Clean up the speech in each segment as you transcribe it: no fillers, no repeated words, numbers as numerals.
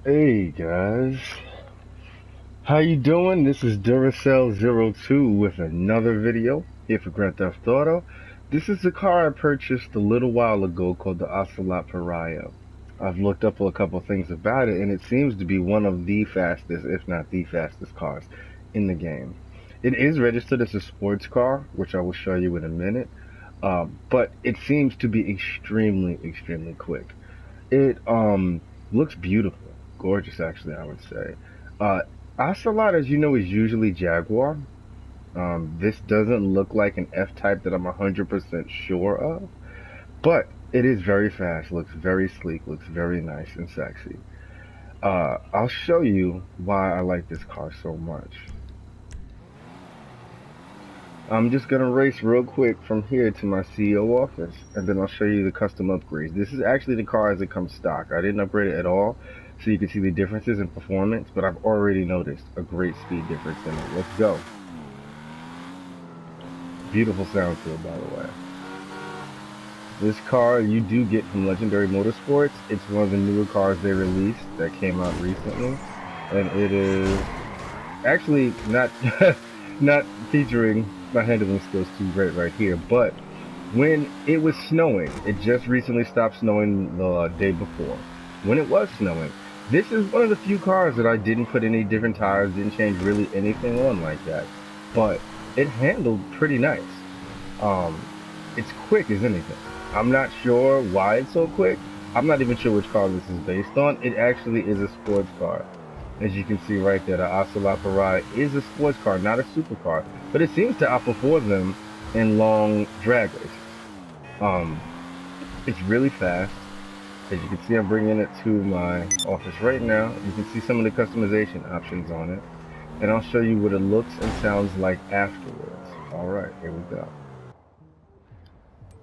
Hey guys, how you doing? This is Duracell02 with another video here for Grand Theft Auto. This is the car I purchased a little while ago called the Ocelot Pariah. I've looked up a couple things about it and it seems to be one of the fastest, if not the fastest cars in the game. It is registered as a sports car, which I will show you in a minute, but it seems to be extremely quick. It looks beautiful, gorgeous actually, I would say. Uh, Ocelot, as you know, is usually Jaguar. This doesn't look like an F-type that I'm 100% sure of, but it is very fast, looks very sleek, looks very nice and sexy. I'll show you why I like this car so much. I'm just gonna race real quick from here to my CEO office, and then I'll show you the custom upgrades. This is actually the car as it comes stock. I didn't upgrade it at all, so you can see the differences in performance, but I've already noticed a great speed difference in it. Let's go. Beautiful sound to it, by the way. This car you do get from Legendary Motorsports. It's one of the newer cars they released that came out recently, and it is actually not not featuring my handling skills too great right here, but when it was snowing, it just recently stopped snowing the day before. When it was snowing, this is one of the few cars that I didn't put any different tires, didn't change really anything on like that, but it handled pretty nice. Um, it's quick as anything. I'm not sure why it's so quick. I'm not even sure which car this is based on. It actually is a sports car. As you can see right there, the Ocelot Pariah is a sports car, not a supercar, but it seems to outperform them in long drag races. Um, it's really fast. As you can see, I'm bringing it to my office right now. You can see some of the customization options on it, and I'll show you what it looks and sounds like afterwards. All right, here we go.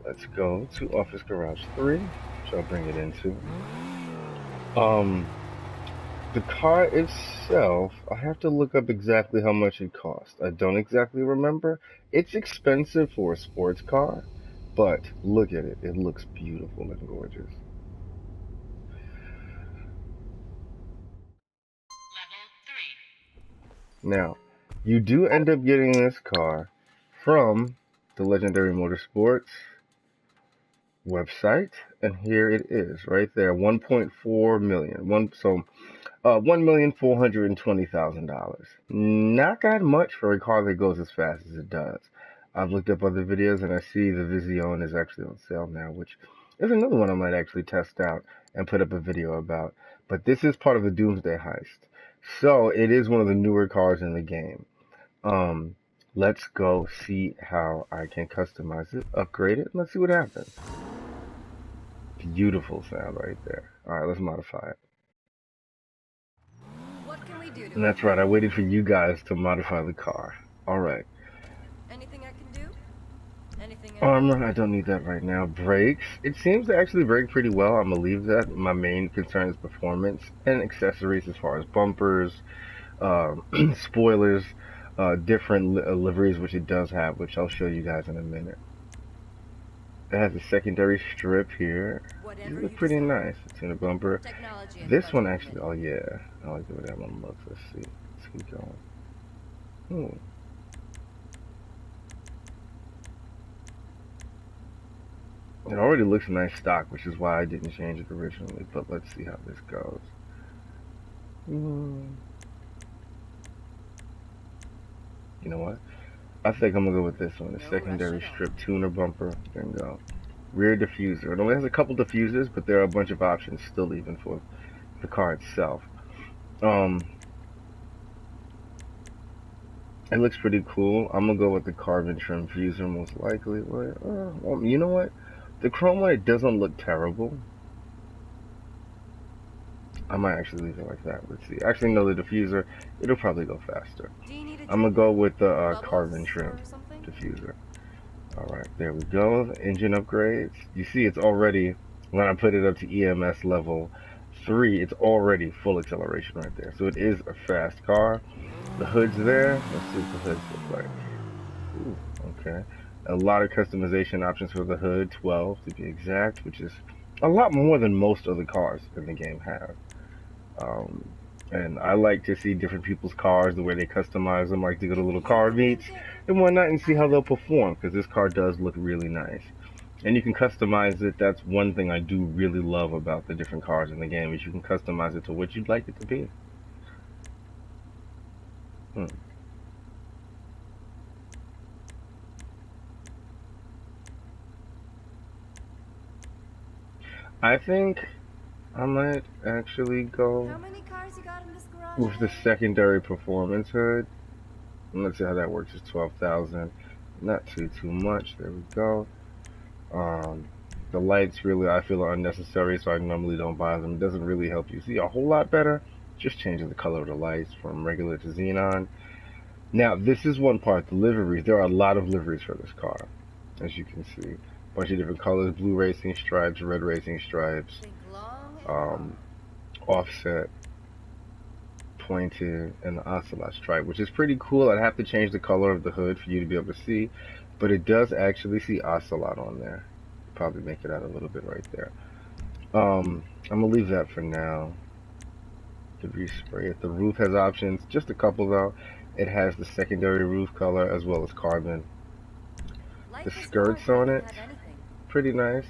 Let's go to Office Garage 3, which I'll bring it into. Um, The car itself, I have to look up exactly how much it cost. I don't exactly remember. It's expensive for a sports car, but look at it. It looks beautiful and gorgeous. Now, you do end up getting this car from the Legendary Motorsports website, and here it is right there, 1.4 million. $1,420,000. Not that much for a car that goes as fast as it does. I've looked up other videos and I see the Vision is actually on sale now, which is another one I might actually test out and put up a video about. But this is part of the Doomsday heist. So it is one of the newer cars in the game. Um, let's go see how I can customize it, upgrade it, and let's see what happens. Beautiful sound right there. Alright, let's modify it. What can we do to And that's help right, you? I waited for you guys to modify the car. Alright. Anything I can do? Anything at all? Armor, I don't need that right now. Brakes, it seems to actually brake pretty well. I'm gonna leave that. My main concern is performance and accessories as far as bumpers, spoilers, different liveries, which it does have, which I'll show you guys in a minute. It has a secondary strip here. These Whatever look you pretty decide. nice. It's in a bumper. Technology and This one budget actually, permitting. oh yeah, I like the way that one looks. Let's see. Let's keep going. Hmm. It already looks nice stock, which is why I didn't change it originally, but let's see how this goes. You know what? I think I'm gonna go with this one, the No rush secondary at all. strip tuner bumper. There we go. Rear diffuser. It only has a couple diffusers, but there are a bunch of options still even for the car itself. Um, it looks pretty cool. I'm gonna go with the carbon trim fuser most likely. Well, you know what? The chrome white doesn't look terrible. I might actually leave it like that. Let's see. Actually, no, the diffuser, it'll probably go faster. Do you need a I'm gonna drink? go with the Bubbles carbon trim or something? diffuser. Alright, there we go. The engine upgrades. You see it's already, when I put it up to EMS level 3, it's already full acceleration right there. So it is a fast car. The hood's there. Let's see what the hoods look like. Ooh, okay. A lot of customization options for the hood, 12 to be exact, which is a lot more than most of the cars in the game have. Um, and I like to see different people's cars, the way they customize them. I like to go to little You car can meets use it. and whatnot and see I how don't. they'll perform, because this car does look really nice. And you can customize it. That's one thing I do really love about the different cars in the game, is you can customize it to what you'd like it to be. Hmm. I think I might actually How go many cars you got in this garage with the again? secondary performance hood. Let's see how that works. It's 12,000. Not too much. There we go. Um, the lights really I feel are unnecessary, so I normally don't buy them. It doesn't really help you see a whole lot better. Just changing the color of the lights from regular to xenon. Now, this is one part, the liveries. There are a lot of liveries for this car, as you can see. Bunch of different colors, blue racing stripes, red racing stripes, Think long and hard. um, offset, pointed, and the Ocelot stripe, which is pretty cool. I'd have to change the color of the hood for you to be able to see, but it does actually see Ocelot on there. Probably make it out a little bit right there. I'm gonna leave that for now. The respray it. The roof has options, just a couple though. It has the secondary roof color as well as carbon. The Life is hard skirts when you on don't it, have anything. pretty nice.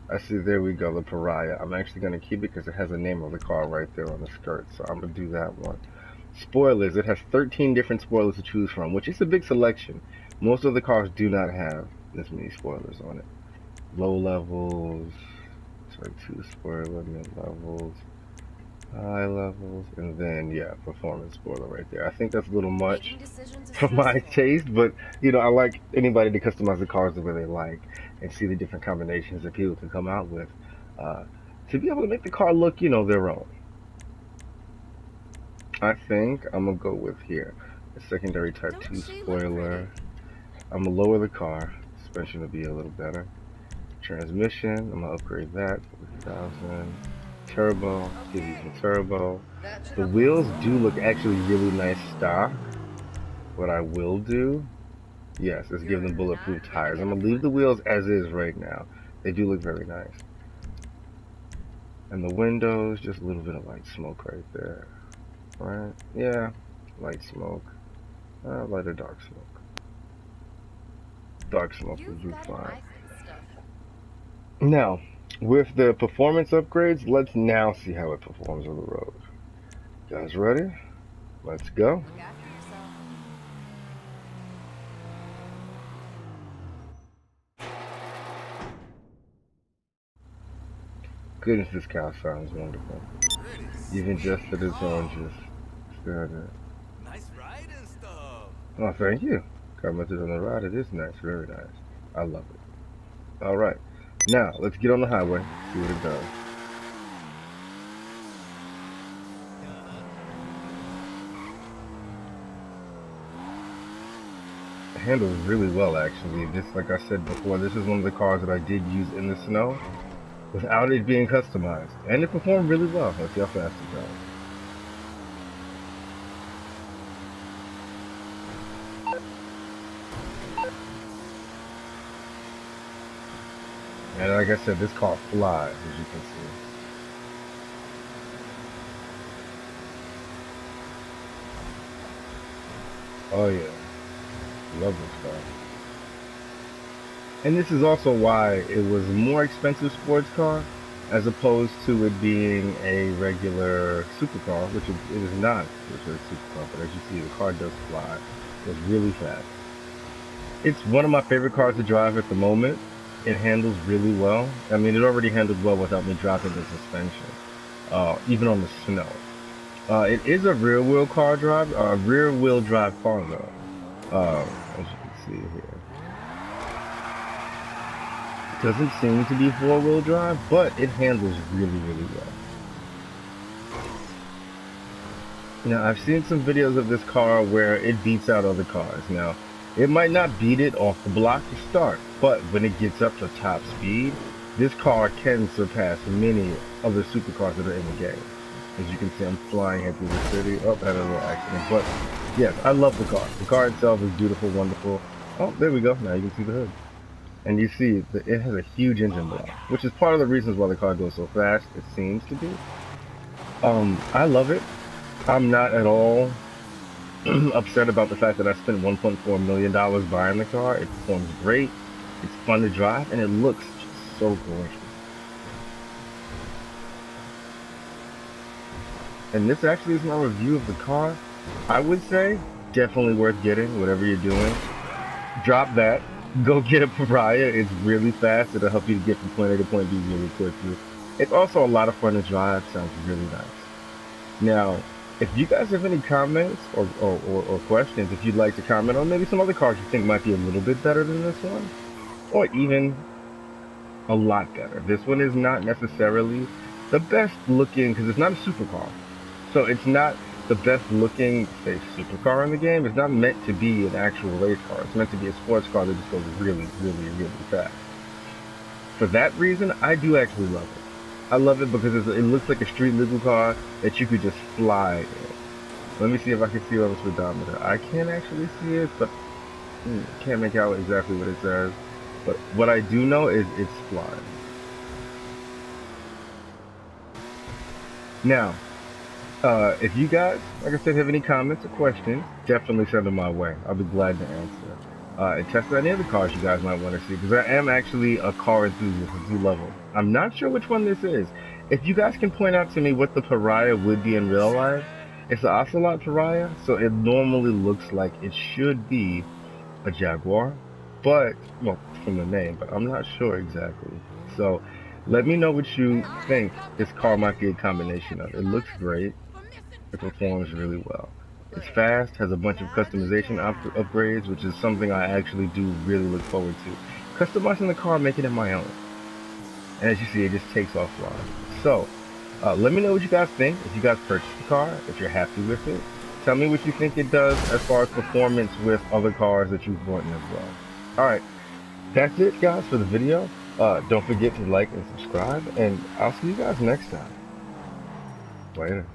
I see, there we go, the Pariah. I'm actually gonna keep it because it has the name of the car right there on the skirt, so I'm gonna do that one. Spoilers, it has 13 different spoilers to choose from, which is a big selection. Most of the cars do not have this many spoilers on it. Low levels, sorry, 2 spoiler, mid levels, high levels, and then yeah, performance spoiler right there. I think that's a little much Making decisions is for my stressful. taste, but I like anybody to customize the cars the way they like and see the different combinations that people can come out with, uh, to be able to make the car look, their own. I think I'm gonna go with here a secondary Type Don't 2 she look spoiler. pretty? I'm gonna lower the car. Suspension will be a little better. Transmission, I'm gonna upgrade that. 40,000. Turbo, give you some Okay, turbo. that should The open this wheels door. do look actually really nice stock. What I will do, yes, is give them You're not bulletproof giving tires. it I'm a gonna leave front. the wheels as is right now. They do look very nice. And the windows, just a little bit of light smoke right there. Right? Yeah, light smoke. Light or dark smoke. Dark smoke would You've be got an fine. eye for this stuff. Now, with the performance upgrades, let's now see how it performs on the road. Guys ready? Let's go. Look after yourself. Goodness, this cow sounds wonderful. Pretty Even just sweet at its own car. just staring. Nice ride and stuff. Oh, thank you. Commented on the ride. It is nice, very nice. I love it. All right, now let's get on the highway. See what it does. Uh-huh. It handles really well, actually. This, like I said before, this is one of the cars that I did use in the snow without it being customized, and it performed really well. Let's see how fast it goes. And like I said, this car flies, as you can see. Oh yeah, love this car. And this is also why it was a more expensive sports car, as opposed to it being a regular supercar, which it is not a regular supercar. But as you see, the car does fly. It goes really fast. It's one of my favorite cars to drive at the moment. It handles really well. I mean, it already handled well without me dropping the suspension, even on the snow. It is a rear wheel drive car though. As you can see here, it doesn't seem to be 4-wheel drive, but it handles really well. Now, I've seen some videos of this car where it beats out other cars. Now, it might not beat it off the block to start, but when it gets up to top speed, this car can surpass many other supercars that are in the game. As you can see, I'm flying here through the city. Oh, I had a little accident. But, yes, I love the car. The car itself is beautiful, wonderful. Oh, there we go. Now you can see the hood. And you see, it has a huge Oh engine my block, god. which is part of the reasons why the car goes so fast, it seems to be. I love it. I'm not at all upset about the fact that I spent $1.4 million buying the car. It performs great. It's fun to drive, and it looks just so gorgeous. And this actually is my review of the car. I would say definitely worth getting, whatever you're doing. Drop that. Go get a Pariah. It's really fast. It'll help you to get from point A to point B really quickly. It's also a lot of fun to drive. Sounds really nice. Now, if you guys have any comments or questions, if you'd like to comment on maybe some other cars you think might be a little bit better than this one, or even a lot better. This one is not necessarily the best looking, because it's not a supercar. So it's not the best looking, say, supercar in the game. It's not meant to be an actual race car. It's meant to be a sports car that just goes really, really, really fast. For that reason, I do actually love it. I love it because it looks like a street legal car that you could just fly in. Let me see if I can see on the speedometer. I can't actually see it, but can't make out exactly what it says. But what I do know is it's flying. Now, if you guys, like I said, have any comments or questions, definitely send them my way. I'll be glad to answer. And test any other cars you guys might want to see, because I am actually a car enthusiast. I do love them. I'm not sure which one this is. If you guys can point out to me what the Pariah would be in real life, it's the Ocelot Pariah, so it normally looks like it should be a Jaguar, but, well, from the name, but I'm not sure exactly. So, let me know what you think this car might be a combination of. It looks great. It performs really well. It's fast, has a bunch of customization upgrades, which is something I actually do really look forward to. Customizing the car, making it my own. And as you see, it just takes off flying. So, let me know what you guys think. If you guys purchased the car, if you're happy with it. Tell me what you think it does as far as performance with other cars that you've bought in as well. Alright, that's it guys for the video. Don't forget to like and subscribe, and I'll see you guys next time. Later.